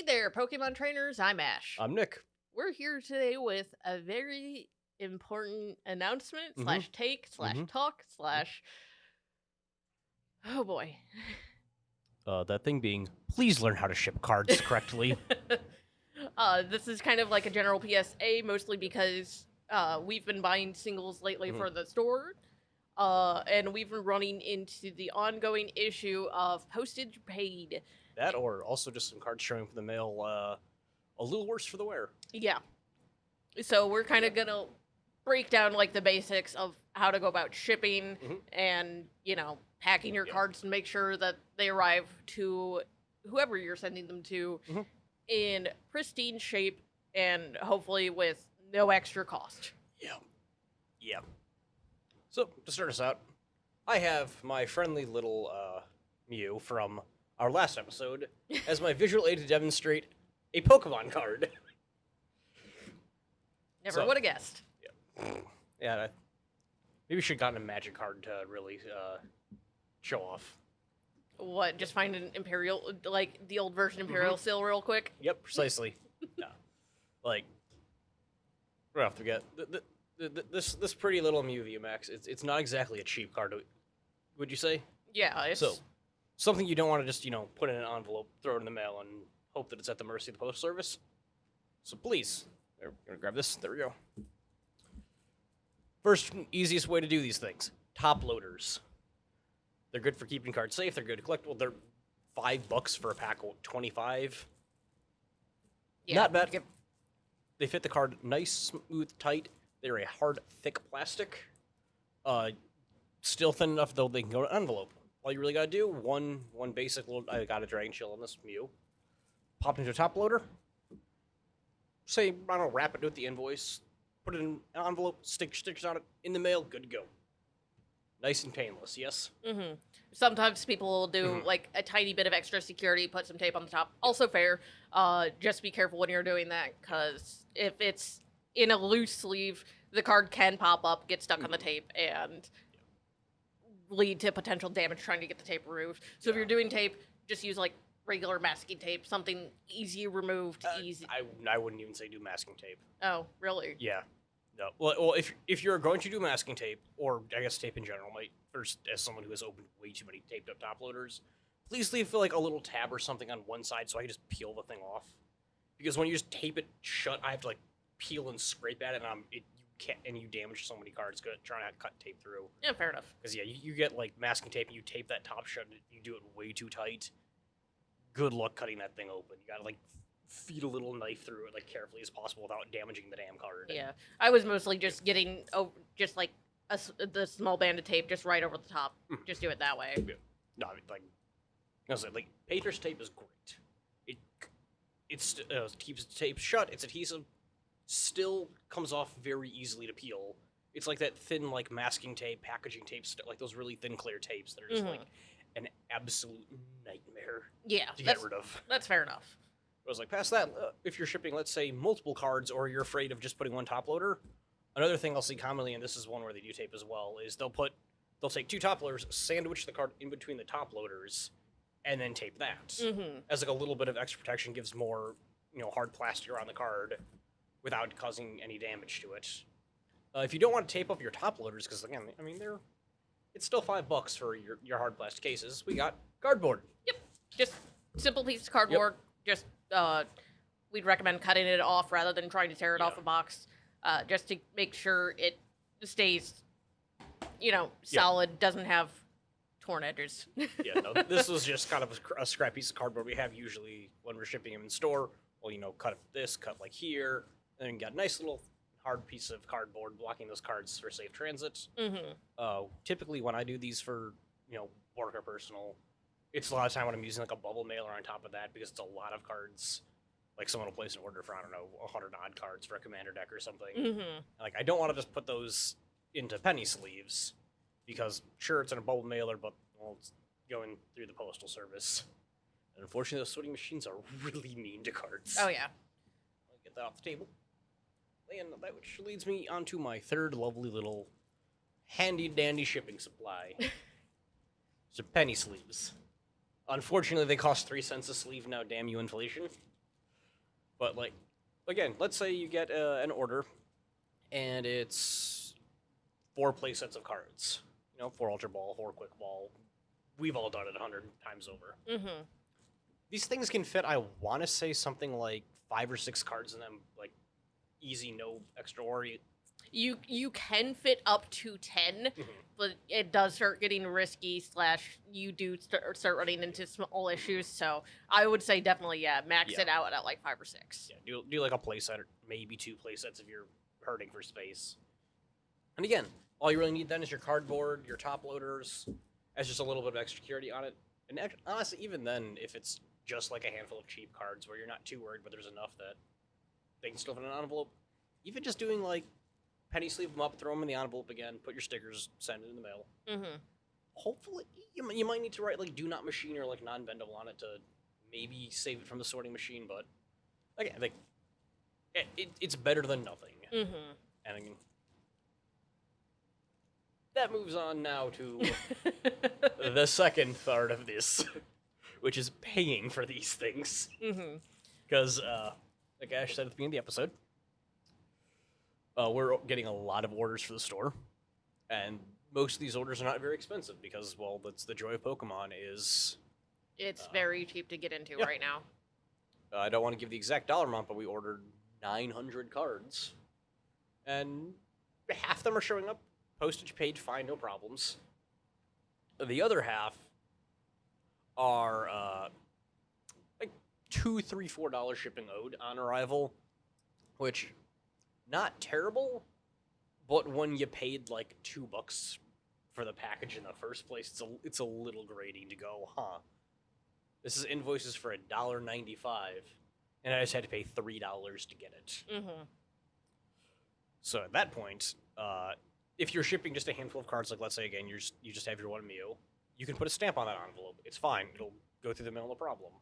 there, Pokemon trainers. I'm Ash. I'm Nick. We're here today with a very important announcement slash take slash talk slash. Oh boy. That thing being, please learn how to ship cards correctly. This is kind of like a general PSA, mostly because we've been buying singles lately for the store. And we've been running into the ongoing issue of postage paid. That, or also just some cards showing from the mail, a little worse for the wear. Yeah. So we're kind of gonna break down like the basics of how to go about shipping and, you know, packing your cards and make sure that they arrive to whoever you're sending them to in pristine shape and hopefully with no extra cost. Yeah. So, to start us out, I have my friendly little Mew from our last episode as my visual aid to demonstrate a Pokemon card. Never would have guessed. Yeah, maybe we should have gotten a magic card to really show off. What, just find an Imperial, like the old version Imperial Seal real quick? Yep, precisely. Yeah. Like, right off the get, this pretty little Mew VMAX, it's not exactly a cheap card, would you say? Yeah, it's... So, something you don't want to just, put in an envelope, throw it in the mail, and hope that it's at the mercy of the Postal Service. So please, we're going to grab this. There we go. First, easiest way to do these things. Top loaders. They're good for keeping cards safe. They're good to collect. They're $5 for a pack of 25. Yeah, Not bad. They fit the card nice, smooth, tight. They're a hard, thick plastic. Still thin enough, though, they can go to an envelope. All you really got to do, one basic little... I got a Dragon Shield on this Mew. Pop it into a top loader. Say, I don't know, wrap it with the invoice. Put it in an envelope, stickers on it, in the mail, good to go. Nice and painless, yes? Sometimes people will do like a tiny bit of extra security, put some tape on the top. Also fair. Just be careful when you're doing that, because if it's in a loose sleeve, the card can pop up, get stuck on the tape, and lead to potential damage trying to get the tape removed. So if you're doing tape, just use like regular masking tape, something easy removed, easy. I wouldn't even say do masking tape. Oh, really? Yeah. No. Well, if you're going to do masking tape, or I guess tape in general, first, as someone who has opened way too many taped up top loaders, please leave like a little tab or something on one side so I can just peel the thing off. Because when you just tape it shut, I have to like peel and scrape at it, and you damage so many cards trying to cut tape through. Yeah, fair enough. Because you get like masking tape and you tape that top shut, and you do it way too tight. Good luck cutting that thing open. You gotta like feed a little knife through it like carefully as possible without damaging the damn card. Yeah, I was mostly just getting just like the small band of tape just right over the top. Just do it that way. Yeah. No, I mean, like Painter's tape is great. It keeps the tape shut. It's adhesive. Still comes off very easily to peel. It's like that thin like masking tape, packaging tape, like those really thin clear tapes that are just like an absolute nightmare. Yeah, to get rid of. That's fair enough. I was like, past that, if you're shipping, let's say, multiple cards, or you're afraid of just putting one top loader, another thing I'll see commonly, and this is one where they do tape as well, is they'll take two top loaders, sandwich the card in between the top loaders, and then tape that. As like a little bit of extra protection, gives more, hard plastic around the card without causing any damage to it. If you don't want to tape up your top loaders, because again, I mean, it's still $5 for your hard plastic cases. We got cardboard. Yep, just simple piece of cardboard. Just we'd recommend cutting it off rather than trying to tear it off a box, just to make sure it stays, solid, doesn't have torn edges. Yeah, no, this was just kind of a scrap piece of cardboard we have usually when we're shipping them in store. Well, cut this, cut like here, and then you got a nice little hard piece of cardboard blocking those cards for safe transit. Typically, when I do these for, work or personal, it's a lot of time when I'm using like a bubble mailer on top of that, because it's a lot of cards. Like someone will place an order for, I don't know, 100 odd cards for a commander deck or something. Like, I don't want to just put those into penny sleeves, because sure, it's in a bubble mailer, but it's going through the Postal Service. And unfortunately, those sorting machines are really mean to cards. Oh, yeah. I'll get that off the table. And that which leads me onto my third lovely little handy-dandy shipping supply. So penny sleeves. Unfortunately, they cost 3 cents a sleeve now, damn you, inflation. But like, again, let's say you get an order, and it's 4 play sets of cards. 4 Ultra Ball, 4 Quick Ball. We've all done it 100 times over. Mm-hmm. These things can fit, I want to say, something like 5 or 6 cards in them, like easy, no extra worry. You can fit up to 10, but it does start getting risky. / you do start running into small issues. So I would say definitely, max it out at like 5 or 6. Yeah, do like a playset, or maybe 2 playsets if you're hurting for space. And again, all you really need then is your cardboard, your top loaders, as just a little bit of extra security on it. And honestly, even then, if it's just like a handful of cheap cards where you're not too worried, but there's enough that they can still fit in an envelope, even just doing like penny sleeve them up, throw them in the envelope again, put your stickers, send it in the mail. Mm-hmm. Hopefully, you might need to write like do not machine or like non-bendable on it to maybe save it from the sorting machine, but again, like it's better than nothing. Mm-hmm. And again, that moves on now to the second part of this, which is paying for these things. Mm-hmm. Because, like Ash said at the beginning of the episode, we're getting a lot of orders for the store, and most of these orders are not very expensive because, well, that's the joy of Pokemon is... It's very cheap to get into right now. I don't want to give the exact dollar amount, but we ordered 900 cards, and half of them are showing up. Postage paid, fine, no problems. The other half are like $2, $3, $4 shipping owed on arrival, which not terrible, but when you paid like $2 for the package in the first place, it's a little grating to go, huh? This is invoices for $1.95, and I just had to pay $3 to get it. Mm-hmm. So at that point, if you're shipping just a handful of cards, like let's say again you just have your one Mew, you can put a stamp on that envelope. It's fine. It'll go through the mail, no problem.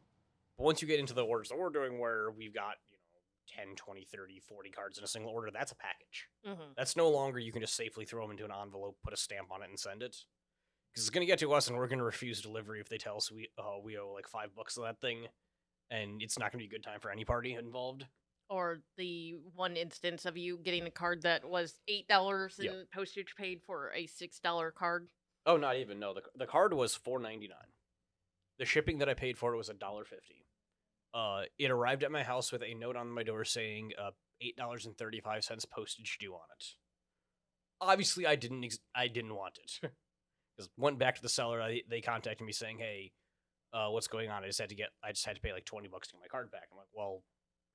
But once you get into the orders that we're doing where we've got, 10, 20, 30, 40 cards in a single order, that's a package. Mm-hmm. That's no longer you can just safely throw them into an envelope, put a stamp on it, and send it. Because it's going to get to us, and we're going to refuse delivery if they tell us we owe like $5 of that thing, and it's not going to be a good time for any party involved. Or the one instance of you getting a card that was $8 and postage paid for a $6 card. Oh, not even. No, the card was $4.99. The shipping that I paid for it was $1.50. It arrived at my house with a note on my door saying $8.35 postage due on it. Obviously, I didn't want it. Because went back to the seller, they contacted me saying, "Hey, what's going on? I just had to pay like $20 to get my card back." I'm like, "Well,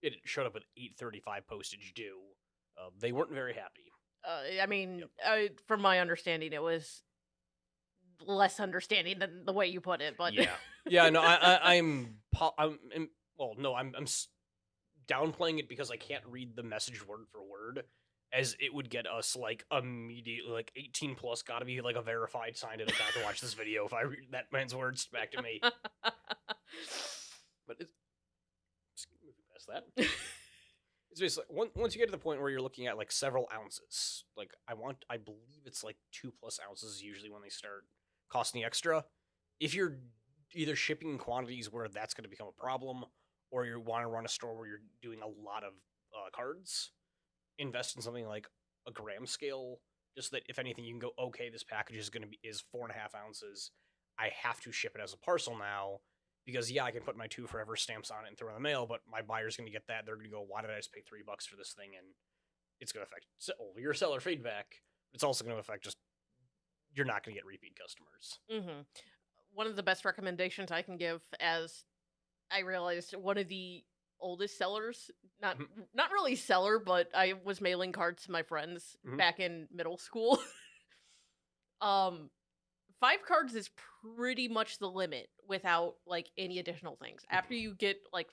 it showed up with $8.35 postage due." They weren't very happy. I mean, from my understanding, it was less understanding than the way you put it, but yeah. No, I'm downplaying it because I can't read the message word for word, as it would get us like immediately like 18 plus. Got to be like a verified signed in account to watch this video if I read that man's words back to me. But it's moving past that. It's basically once you get to the point where you're looking at like several ounces, like I believe it's like 2+ ounces usually when they start costing extra. If you're either shipping in quantities where that's going to become a problem, or you want to run a store where you're doing a lot of cards, invest in something like a gram scale, just that if anything you can go, okay, this package is 4.5 ounces. I have to ship it as a parcel now. Because, I can put my 2 forever stamps on it and throw it in the mail, but my buyer's going to get that. They're going to go, why did I just pay $3 for this thing? And it's going to affect your seller feedback. It's also going to affect just, you're not going to get repeat customers. Mm-hmm. One of the best recommendations I can give, as I realized one of the oldest sellers, not really seller, but I was mailing cards to my friends back in middle school. 5 cards is pretty much the limit without like any additional things. After you get like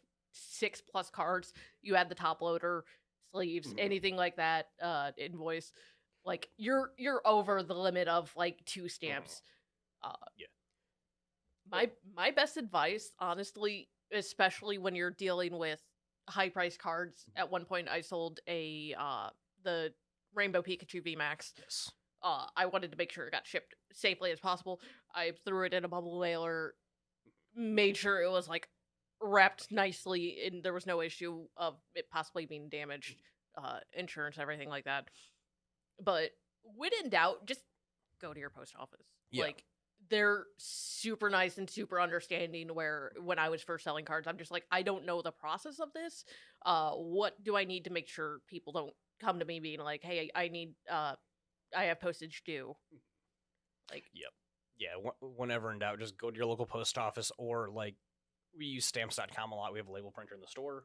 6+ cards, you add the top loader, sleeves, anything like that, invoice. Like you're over the limit of like 2 stamps. My best advice, honestly, especially when you're dealing with high price cards. At one point, I sold the Rainbow Pikachu VMAX. Yes. I wanted to make sure it got shipped safely as possible. I threw it in a bubble mailer, made sure it was like wrapped nicely, and there was no issue of it possibly being damaged, insurance, everything like that. But when in doubt, just go to your post office. Yeah. Like, they're super nice and super understanding. Where when I was first selling cards, I'm just like, I don't know the process of this. What do I need to make sure people don't come to me being like, hey, I need, I have postage due. Like, Yep. Yeah, whenever in doubt, just go to your local post office, or like we use stamps.com a lot. We have a label printer in the store.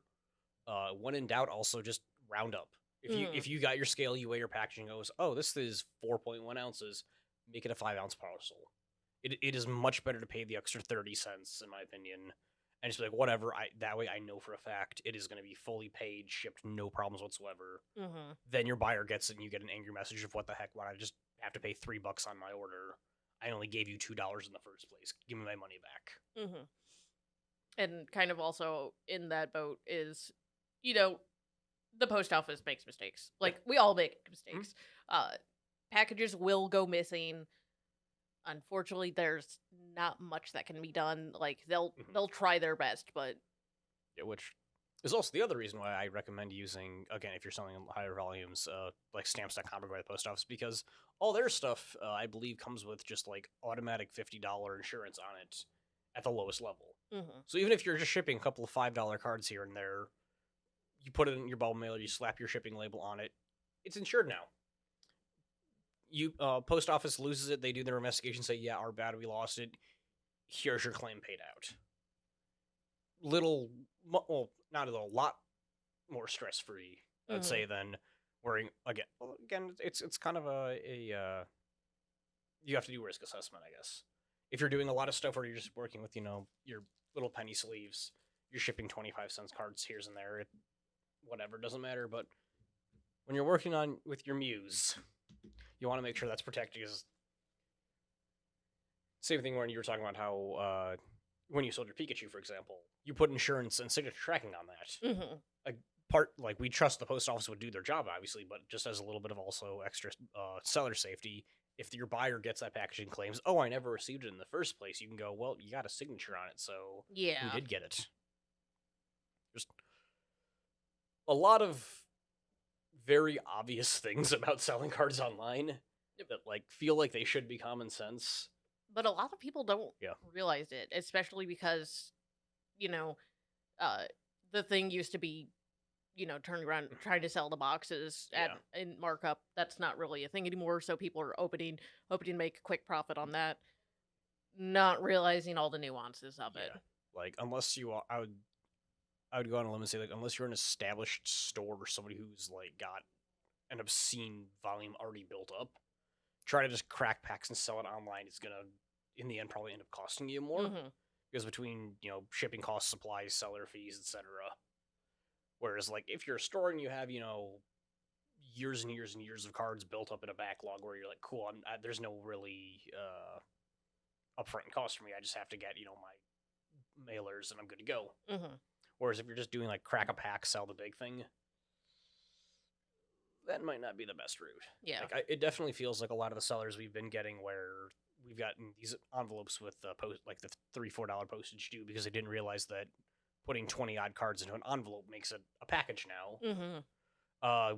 When in doubt, also just round up. If you got your scale, you weigh your packaging, goes, oh, this is 4.1 ounces, make it a 5-ounce parcel. It is much better to pay the extra 30 cents, in my opinion, and just be like, whatever. That way I know for a fact it is going to be fully paid, shipped, no problems whatsoever. Then your buyer gets it, and you get an angry message of, what the heck? Why I just have to pay $3 on my order? I only gave you $2 in the first place. Give me my money back. And kind of also in that boat is, the post office makes mistakes. Like, we all make mistakes. Packages will go missing. Unfortunately, there's not much that can be done. Like, they'll try their best, but yeah, which is also the other reason why I recommend using, again, if you're selling higher volumes, like stamps.com or by the post office, because all their stuff, I believe, comes with just like automatic $50 insurance on it at the lowest level. So even if you're just shipping a couple of $5 cards here and there, you put it in your bubble mailer, you slap your shipping label on it, it's insured now. You post office loses it, they do their investigation, say, yeah, our bad, we lost it. Here's your claim paid out. Well, not a lot more stress free, I'd say, than worrying again. Well, again, it's kind of a you have to do risk assessment, I guess. If you're doing a lot of stuff where you're just working with, your little penny sleeves, you're shipping 25-cent cards here and there, whatever, doesn't matter. But when you're working on with your muse, you want to make sure that's protected. Because same thing when you were talking about how when you sold your Pikachu, for example, you put insurance and signature tracking on that. Like, we trust the post office would do their job, obviously, but just as a little bit of also extra seller safety, if your buyer gets that package and claims, oh, I never received it in the first place, you can go, well, you got a signature on it, so we did get it. Just a lot of very obvious things about selling cards online that like feel like they should be common sense. But a lot of people don't realize it, especially because, the thing used to be, turning around trying to sell the boxes in markup. That's not really a thing anymore. So people are hoping to make a quick profit on that, not realizing all the nuances of it. Like, unless you are, I would go on a limb and say, like, unless you're an established store or somebody who's like got an obscene volume already built up, try to just crack packs and sell it online is gonna, in the end, probably end up costing you more. Because between, shipping costs, supplies, seller fees, etc. Whereas, like, if you're a store and you have, years and years and years of cards built up in a backlog where you're like, cool, there's no really upfront cost for me. I just have to get, my mailers and I'm good to go. Whereas if you're just doing, like, crack a pack, sell the big thing, that might not be the best route. Yeah. Like, it definitely feels like a lot of the sellers we've been getting where we've gotten these envelopes with the $3-4 postage due because they didn't realize that putting 20-odd cards into an envelope makes it a package now.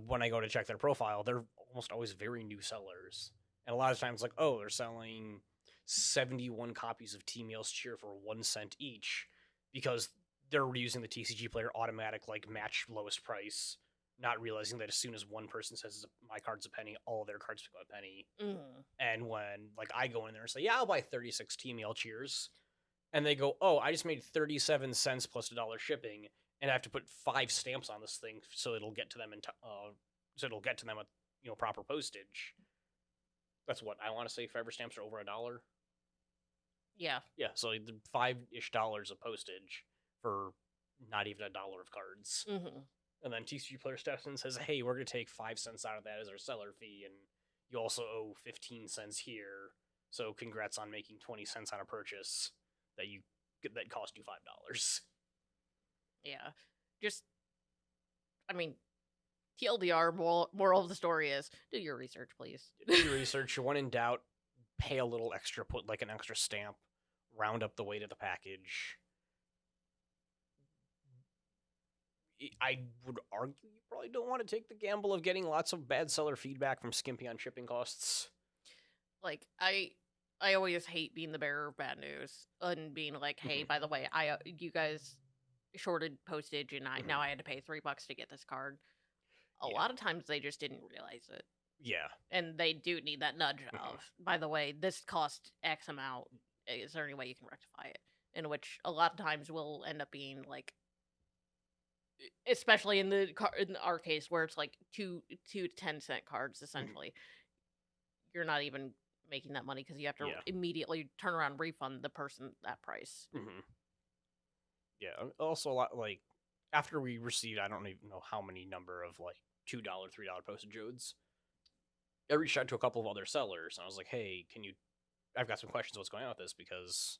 When I go to check their profile, they're almost always very new sellers. And a lot of times, like, oh, they're selling 71 copies of T-Mail's Cheer for 1 cent each because they're using the TCG Player automatic, like, match lowest price, not realizing that as soon as one person says my card's a penny, all their cards become a penny. And when, like, I go in there and say, yeah, I'll buy 36 T-Mail Cheers, and they go, oh, I just made 37 cents plus $1 shipping, and I have to put 5 stamps on this thing so it'll get to them with proper postage. That's what I want to say. Forever stamps are over $1. Yeah. Yeah. So the $5-ish of postage for not even $1 of cards. And then TCG Player steps in and says, hey, we're going to take 5 cents out of that as our seller fee, and you also owe 15 cents here. So congrats on making 20 cents on a purchase that cost you $5. Yeah. Just, I mean, TLDR, moral of the story is, do your research, please. Do your research. When in doubt, pay a little extra, put like an extra stamp, round up the weight of the package. I would argue you probably don't want to take the gamble of getting lots of bad seller feedback from skimping on shipping costs. Like I always hate being the bearer of bad news and being like, hey, by the way, you guys shorted postage and now I had to pay $3 to get this card. A lot of times they just didn't realize it. Yeah. And they do need that nudge of, by the way, this cost X amount. Is there any way you can rectify it? In which a lot of times will end up being like, especially in our case where it's like 2 to 10 cent cards essentially. You're not even making that money because you have to immediately turn around and refund the person that price. Yeah. Also, a lot like after we received, I don't even know how many number of like $2, $3 postage odes. I reached out to a couple of other sellers and I was like, hey, I've got some questions. What's going on with this? Because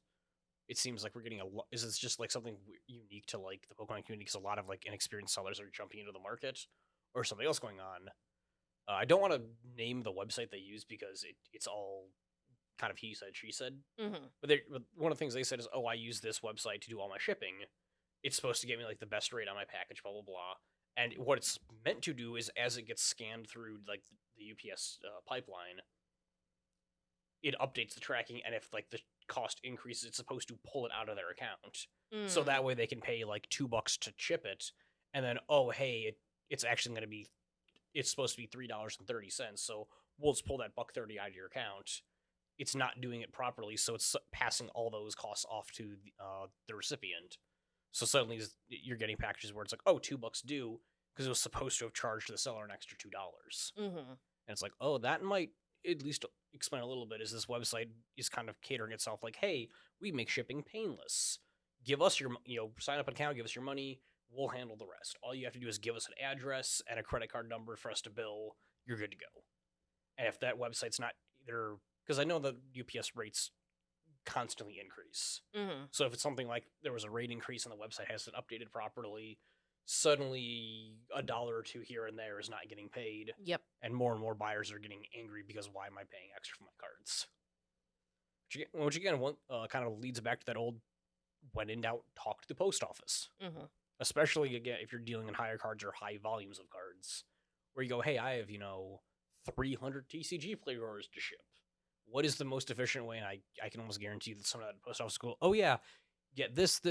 it seems like we're getting is this just like something unique to like the Pokemon community? Because a lot of like inexperienced sellers are jumping into the market, or something else going on. I don't want to name the website they use because it's all kind of he said, she said. But one of the things they said is, oh, I use this website to do all my shipping. It's supposed to get me like the best rate on my package, blah, blah, blah. And what it's meant to do is as it gets scanned through like the UPS pipeline, it updates the tracking. And if like the cost increases, it's supposed to pull it out of their account. So that way they can pay like $2 to ship it. And then, oh, hey, it's actually going to be, it's supposed to be $3.30. So we'll just pull that $1.30 out of your account. It's not doing it properly. So it's passing all those costs off to the recipient. So suddenly you're getting packages where it's like, oh, $2 due because it was supposed to have charged the seller an extra $2. And it's like, oh, that might at least explain a little bit. Is this website is kind of catering itself like, hey, we make shipping painless. Give us your, sign up an account, give us your money. We'll handle the rest. All you have to do is give us an address and a credit card number for us to bill. You're good to go. And if that website's not either, because I know the UPS rates constantly increase. So if it's something like there was a rate increase and the website hasn't updated properly, suddenly $1 or $2 here and there is not getting paid. Yep. And more buyers are getting angry because why am I paying extra for my cards? Which again, kind of leads back to that old when in doubt, talk to the post office. Especially, again, if you're dealing in higher cards or high volumes of cards, where you go, hey, I have, 300 TCG flavorers to ship. What is the most efficient way? And I can almost guarantee that someone at the post office will go, oh, yeah, get this,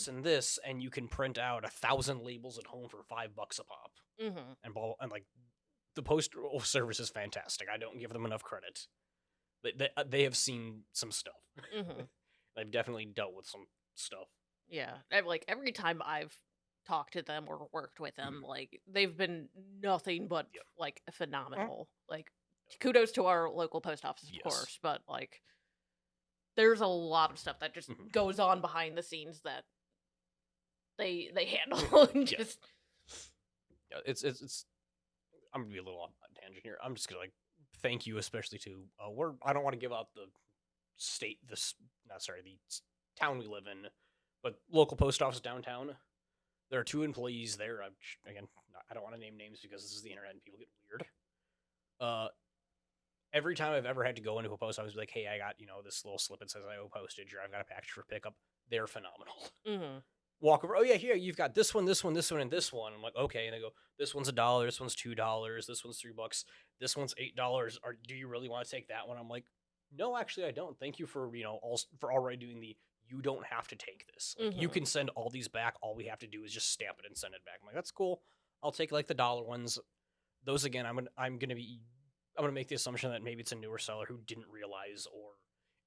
and this, and you can print out 1,000 labels at home for $5 a pop. And like, the postal service is fantastic. I don't give them enough credit. They have seen some stuff. They've definitely dealt with some stuff. Yeah. Like, every time I've talked to them or worked with them, like, they've been nothing but, like, phenomenal. Like, kudos to our local post office, of course, but, like, there's a lot of stuff that just goes on behind the scenes that they handle and just... Yeah, it's I'm gonna be a little on a tangent here. I'm just gonna, like, thank you especially to, I don't want to give out the town we live in, but local post office downtown. There are 2 employees there. I don't want to name names because this is the internet and people get weird. Every time I've ever had to go into a post office, be like, hey, I got, this little slip that says I owe postage, or I've got a package for pickup. They're phenomenal. Walk over, oh yeah, here, you've got this one, and this one. I'm like, okay. And they go, this one's $1, this one's $2, this one's $3, this one's $8. Or do you really want to take that one? I'm like, no, actually, I don't. Thank you for, for already doing you don't have to take this. Like, you can send all these back. All we have to do is just stamp it and send it back. I'm like, that's cool. I'll take like the $1 ones. Those again, I'm gonna make the assumption that maybe it's a newer seller who didn't realize, or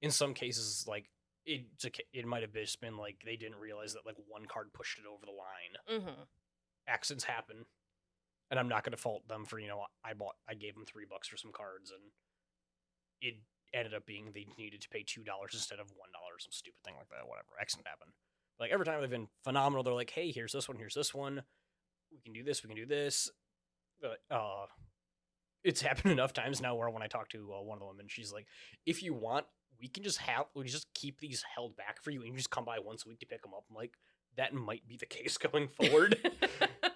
in some cases, like it might have just been like they didn't realize that like one card pushed it over the line. Accidents happen, and I'm not gonna fault them for I gave them $3 for some cards, and it ended up being they needed to pay $2 instead of $1, some stupid thing like that. Whatever, accident happened. Like every time they've been phenomenal. They're like, hey, here's this one, here's this one. We can do this, we can do this. But it's happened enough times now where when I talk to one of the women, she's like, if you want, we just keep these held back for you, and you just come by once a week to pick them up. I'm like, that might be the case going forward. I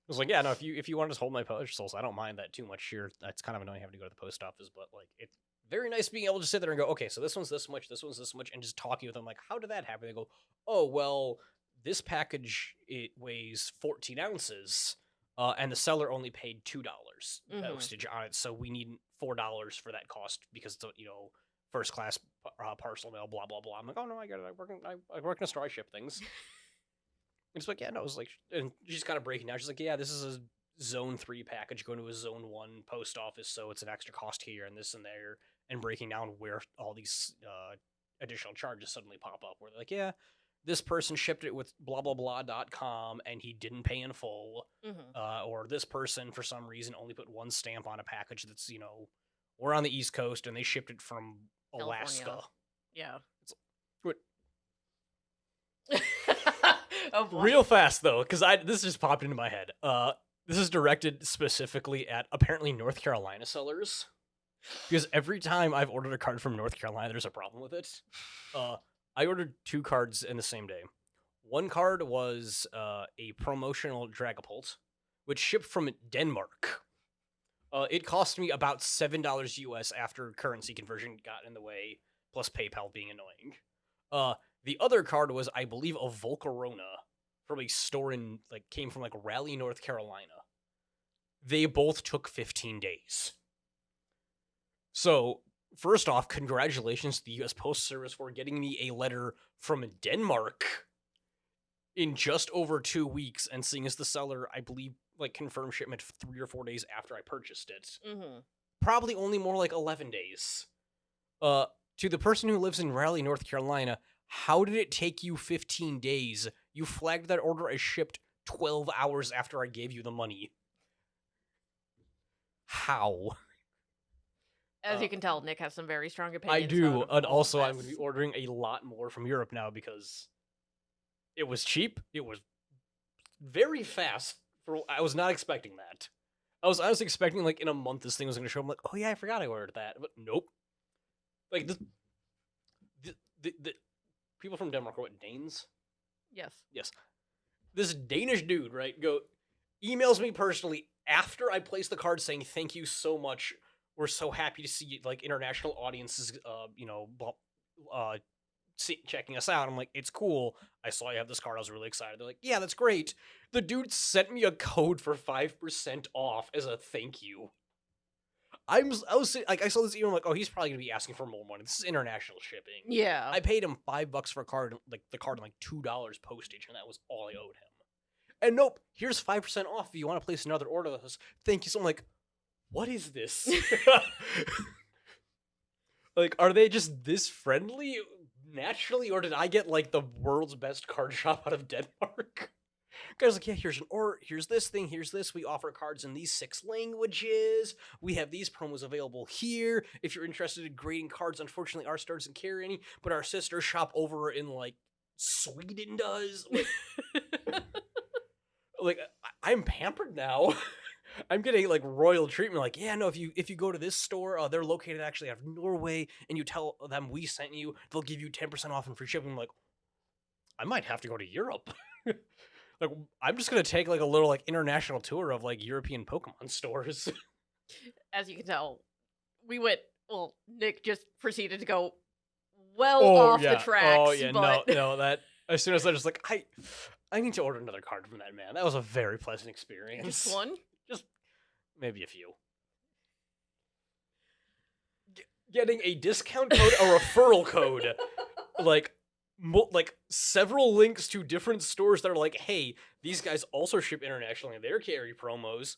was like, yeah, no, if you want to just hold my parcels, I don't mind that too much. Sure, that's kind of annoying having to go to the post office, but like it's very nice being able to sit there and go, okay, so this one's this much, this one's this much, and just talking with them like, how did that happen? They go, oh, well, this package, it weighs 14 ounces, and the seller only paid $2 postage on it, so we need $4 for that cost because it's, first class parcel mail, blah, blah, blah. I'm like, oh, no, I get it. I work in a store, I ship things. And it's like, yeah, no, it's like, and she's kind of breaking down. She's like, yeah, this is a Zone 3 package going to a Zone 1 post office, so it's an extra cost here and this and there, and breaking down where all these additional charges suddenly pop up, where they're like, yeah, this person shipped it with blah, blah, blah.com, and he didn't pay in full, or this person, for some reason, only put one stamp on a package that's, we're on the East Coast, and they shipped it from Alaska. California. Yeah. What? Oh, boy. Real fast, though, because this just popped into my head. This is directed specifically at, apparently, North Carolina sellers. Because every time I've ordered a card from North Carolina, there's a problem with it. I ordered 2 cards in the same day. One card was a promotional Dragapult, which shipped from Denmark. It cost me about $7 US after currency conversion got in the way, plus PayPal being annoying. The other card was, I believe, a Volcarona from a store came from Raleigh, North Carolina. They both took 15 days. So, first off, congratulations to the U.S. Post Service for getting me a letter from Denmark in just over 2 weeks, and seeing as the seller, I believe, confirmed shipment 3 or 4 days after I purchased it. Probably only more like 11 days. To the person who lives in Raleigh, North Carolina, how did it take you 15 days? You flagged that order as shipped 12 hours after I gave you the money. How? As you can tell, Nick has some very strong opinions. I do, about and all of also I'm this. going to be ordering a lot more from Europe now because it was cheap. It was very fast. I was not expecting that. I was expecting in a month this thing was going to show. I'm like, oh yeah, I forgot I ordered that, but nope. The people from Denmark are what, Danes? Yes. Yes. This Danish dude, right, emails me personally after I placed the card saying, thank you so much. We're so happy to see international audiences, checking us out. I'm like, it's cool. I saw you have this card. I was really excited. They're like, yeah, that's great. The dude sent me a code for 5% off as a thank you. I saw this email. I'm like, oh, he's probably gonna be asking for more money. This is international shipping. Yeah. I paid him $5 for a card, the card, and $2 postage, and that was all I owed him. And nope, here's 5% off if you want to place another order with us. Thank you. So I'm like, what is this? Are they just this friendly naturally, or did I get the world's best card shop out of Denmark? Guys, yeah, here's this thing, here's this. We offer cards in these 6 languages. We have these promos available here. If you're interested in grading cards, unfortunately, our store doesn't carry any, but our sister shop over in Sweden does. I'm pampered now. I'm getting royal treatment. Yeah, no, if you go to this store, they're located actually out of Norway, and you tell them we sent you, they'll give you 10% off and free shipping. I'm like, I might have to go to Europe. I'm just gonna take a little international tour of European Pokemon stores. As you can tell, we went. Well, Nick just proceeded to go off the tracks. Oh yeah, but... no, that as soon as I just I need to order another card from that man. That was a very pleasant experience. Just one? Just maybe a few. Getting a discount code, a referral code, several links to different stores that are hey, these guys also ship internationally and they're carry promos.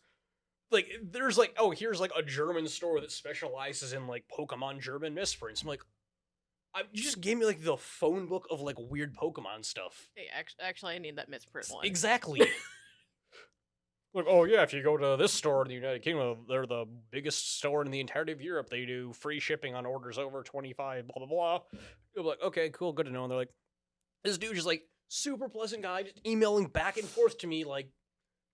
There's here's a German store that specializes in Pokemon German misprints. I'm you just gave me the phone book of weird Pokemon stuff. Hey, actually, I need that misprint one. Exactly. Oh yeah, if you go to this store in the United Kingdom, they're the biggest store in the entirety of Europe. They do free shipping on orders over 25, blah, blah, blah. I'm like, okay, cool, good to know. And they're this dude just super pleasant guy, just emailing back and forth to me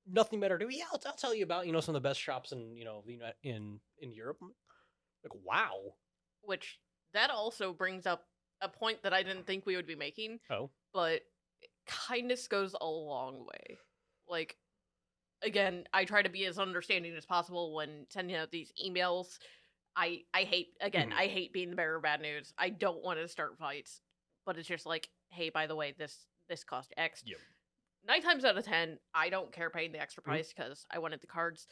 nothing better to do. Yeah, I'll tell you about, some of the best shops in, in Europe. Wow. Which, that also brings up a point that I didn't think we would be making. Oh. But kindness goes a long way. Again, I try to be as understanding as possible when sending out these emails. I hate, again, I hate being the bearer of bad news. I don't want to start fights. But it's just hey, by the way, this this cost X. Yep. 9 times out of 10, I don't care paying the extra price because I wanted the cards.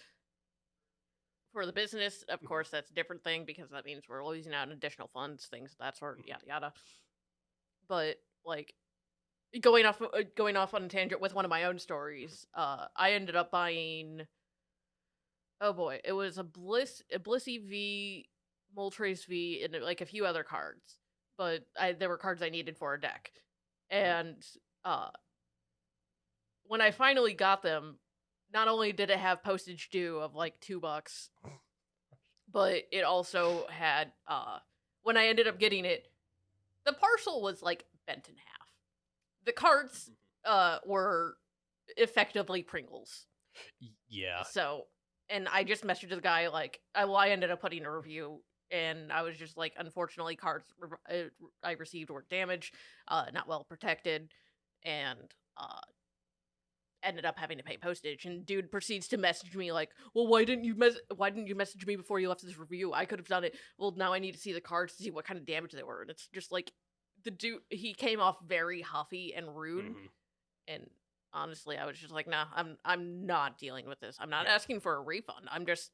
For the business, of course, that's a different thing because that means we're losing out on additional funds, things of that sort, yada yada. But like going off on a tangent with one of my own stories, I ended up buying. Oh boy, it was a Bliss EV, Moltres V, and like a few other cards, but there were cards I needed for a deck, and when I finally got them, not only did it have postage due of like $2, but it also had when I ended up getting it, the parcel was like bent in half. The cards were effectively Pringles. Yeah. So, and I just messaged the guy like, I ended up putting a review, and I was just like, unfortunately, cards I received were damaged, not well protected, and ended up having to pay postage. And dude proceeds to message me like, well, why didn't you message me before you left this review? I could have done it. Well, now I need to see the cards to see what kind of damage they were. And it's just like, the dude, he came off very huffy and rude. And honestly, I was just like, nah, I'm not dealing with this. I'm not asking for a refund. I'm just,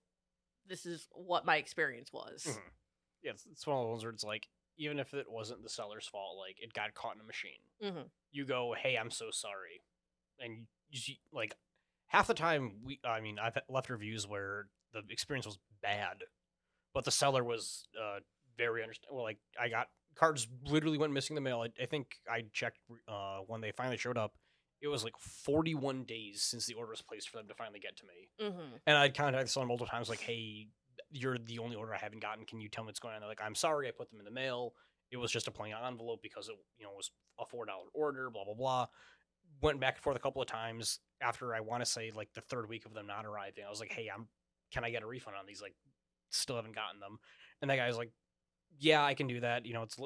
this is what my experience was. Yeah, it's one of the ones where it's like, even if it wasn't the seller's fault, like it got caught in a machine. You go, hey, I'm so sorry, and you like half the time I've left reviews where the experience was bad, but the seller was very understanding. Well, like I got cards literally went missing in the mail. I think I checked when they finally showed up. It was like 41 days since the order was placed for them to finally get to me. And I'd contacted the seller multiple times, like, hey, you're the only order I haven't gotten. Can you tell me what's going on? They're like, I'm sorry, I put them in the mail. It was just a plain envelope because it was a $4 order, blah, blah, blah. Went back and forth a couple of times after, I want to say, like, the third week of them not arriving. I was like, hey, can I get a refund on these? Like, still haven't gotten them. And that guy was like, yeah, I can do that. It's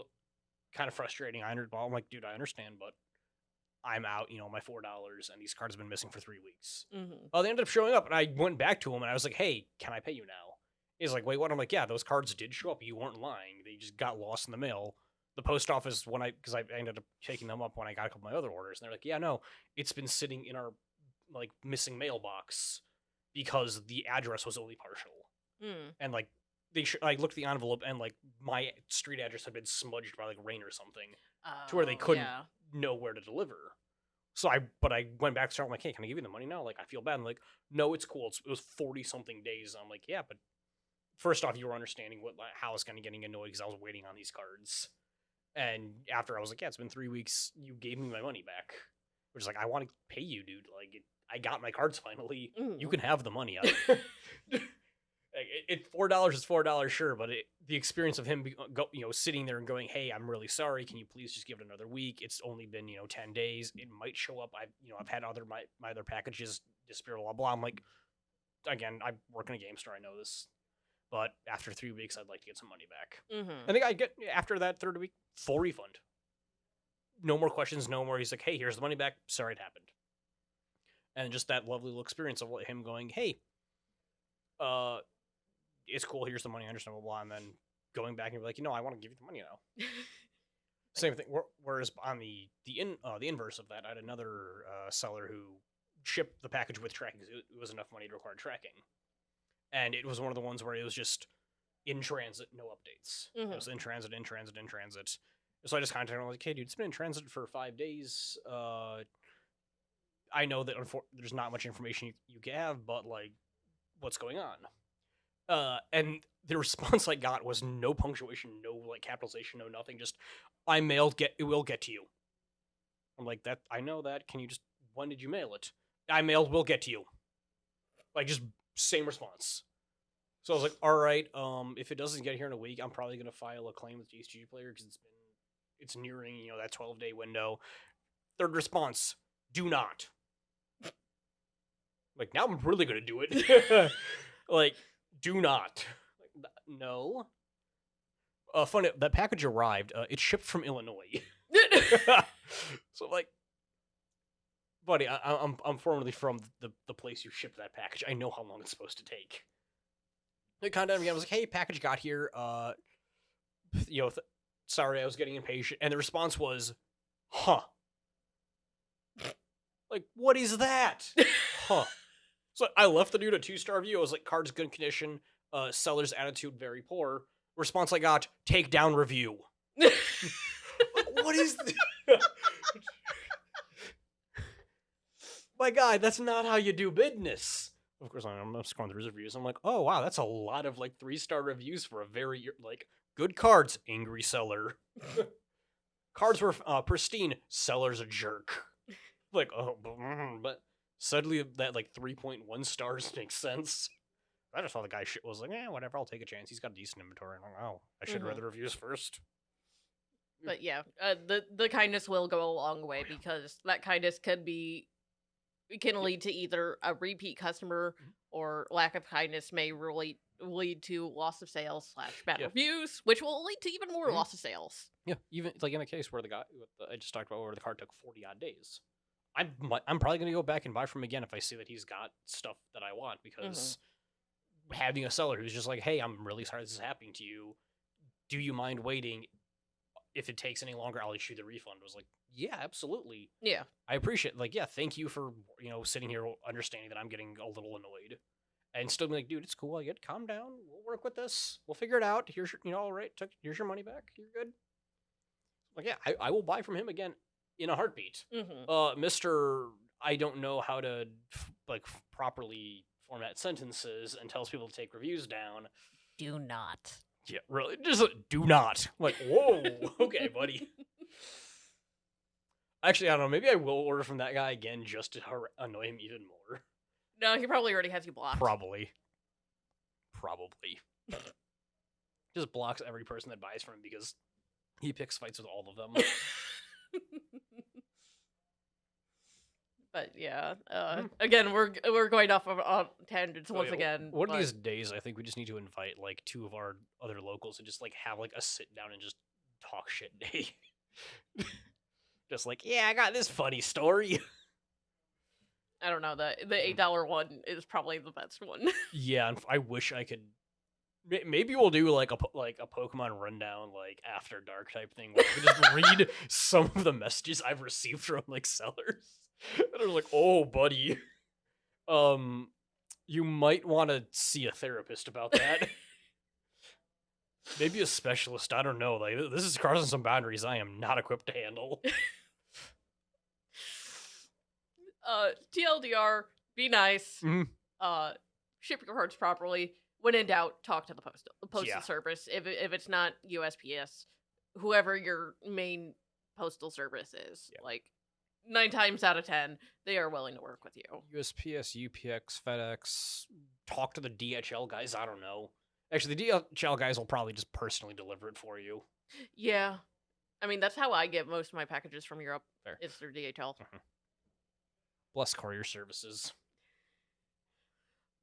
kind of frustrating. I'm like, dude, I understand, but I'm out, my $4, and these cards have been missing for 3 weeks. Well, they ended up showing up, and I went back to him, and I was like, hey, can I pay you now? He's like, wait, what? I'm like, yeah, those cards did show up. You weren't lying. They just got lost in the mail. The post office, because I ended up taking them up when I got a couple of my other orders, and they're like, yeah, no, it's been sitting in our, like, missing mailbox because the address was only partial. And, like, I looked at the envelope, and, like, my street address had been smudged by, like, rain or something to where they couldn't know where to deliver. So I went back to start. I'm like, hey, can I give you the money now? Like, I feel bad. I'm like, no, it's cool. It was 40-something days. I'm like, yeah, but first off, you were understanding how I was kind of getting annoyed because I was waiting on these cards. And after I was like, yeah, it's been 3 weeks. You gave me my money back. Which is like, I want to pay you, dude. Like, I got my cards finally. You can have the money out. $4 is $4, sure, but the experience of him, sitting there and going, "Hey, I'm really sorry. Can you please just give it another week? It's only been 10 days. It might show up. I've had my other packages disappear. Blah blah." I'm like, again, I work in a game store. I know this, but after 3 weeks, I'd like to get some money back. I think I get after that third week full refund. No more questions. No more. He's like, "Hey, here's the money back. Sorry it happened." And just that lovely little experience of him going, "Hey, it's cool, here's the money, I understand, blah, blah, and then going back and be like, I want to give you the money now." Same thing. Whereas on the inverse of that, I had another seller who shipped the package with tracking. It was enough money to require tracking. And it was one of the ones where it was just in transit, no updates. It was in transit. So I just contacted him, like, hey, dude, it's been in transit for 5 days. I know that there's not much information you can have, but, like, what's going on? And the response I got was no punctuation, no, like, capitalization, no nothing. Just, I mailed, it will get to you. I'm like, that, I know that. When did you mail it? I mailed, will get to you. Like, just same response. So I was like, all right, if it doesn't get here in a week, I'm probably going to file a claim with GSG Player because it's nearing, that 12-day window. Third response, do not. Like, now I'm really going to do it. Like, do not. Like, no. Funny, that package arrived. It shipped from Illinois. So, like, buddy, I'm formerly from the place you shipped that package. I know how long it's supposed to take. They contacted me. I was like, hey, package got here. Sorry, I was getting impatient. And the response was, huh. Like, what is that? Huh. So I left the dude a 2-star review. I was like, cards good condition, seller's attitude very poor. Response I got, take down review. What is this? My guy, that's not how you do business. Of course, I'm scrolling through his reviews. I'm like, oh wow, that's a lot of like 3-star reviews for a very like good cards. Angry seller. Cards were pristine. Seller's a jerk. Like, oh, but suddenly that like 3.1 stars makes sense. I just thought the guy shit was like, whatever, I'll take a chance. He's got a decent inventory. I'm like, oh, I should have read the reviews first. But yeah, the kindness will go a long way because that kindness can lead to either a repeat customer or lack of kindness may really lead to loss of sales / bad reviews, which will lead to even more loss of sales. Yeah, even like in a case where the guy I just talked about where the card took 40 odd days. I'm probably gonna go back and buy from him again if I see that he's got stuff that I want because having a seller who's just like, hey, I'm really sorry this is happening to you. Do you mind waiting? If it takes any longer, I'll issue the refund. I was like, yeah, absolutely. Yeah. I appreciate like, yeah, thank you for, sitting here understanding that I'm getting a little annoyed. And still be like, dude, it's cool. I get calm down. We'll work with this. We'll figure it out. Here's your, all right, here's your money back. You're good. Like, yeah, I will buy from him again in a heartbeat. Mr. I don't know how to properly format sentences and tells people to take reviews down. Do not. Yeah, really. Just do not. Like, whoa. Okay, buddy. Actually, I don't know. Maybe I will order from that guy again just to annoy him even more. No, he probably already has you blocked. Probably. Just blocks every person that buys from him because he picks fights with all of them. But yeah, again, we're going off of tangents once again. One of these days, I think we just need to invite like 2 of our other locals and just like have like a sit down and just talk shit day. Just like, yeah, I got this funny story. I don't know, the $8 one is probably the best one. Yeah, and I wish I could. Maybe we'll do like a Pokemon rundown like after dark type thing where I can just read some of the messages I've received from like sellers. And they're like, oh, buddy, you might want to see a therapist about that. Maybe a specialist. I don't know. Like, this is crossing some boundaries I am not equipped to handle. TLDR, be nice. Ship your cards properly. When in doubt, talk to the postal service. If it's not USPS, whoever your main postal service is, like 9 times out of 10, they are willing to work with you. USPS, UPX, FedEx. Talk to the DHL guys. I don't know. Actually, the DHL guys will probably just personally deliver it for you. Yeah, I mean that's how I get most of my packages from Europe. Fair. It's through DHL. Bless courier services.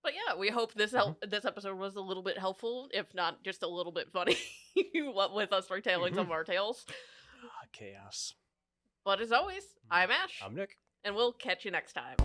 But yeah, we hope this this episode was a little bit helpful, if not just a little bit funny, with us retelling some of our tales. Chaos. But as always, I'm Ash. I'm Nick. And we'll catch you next time.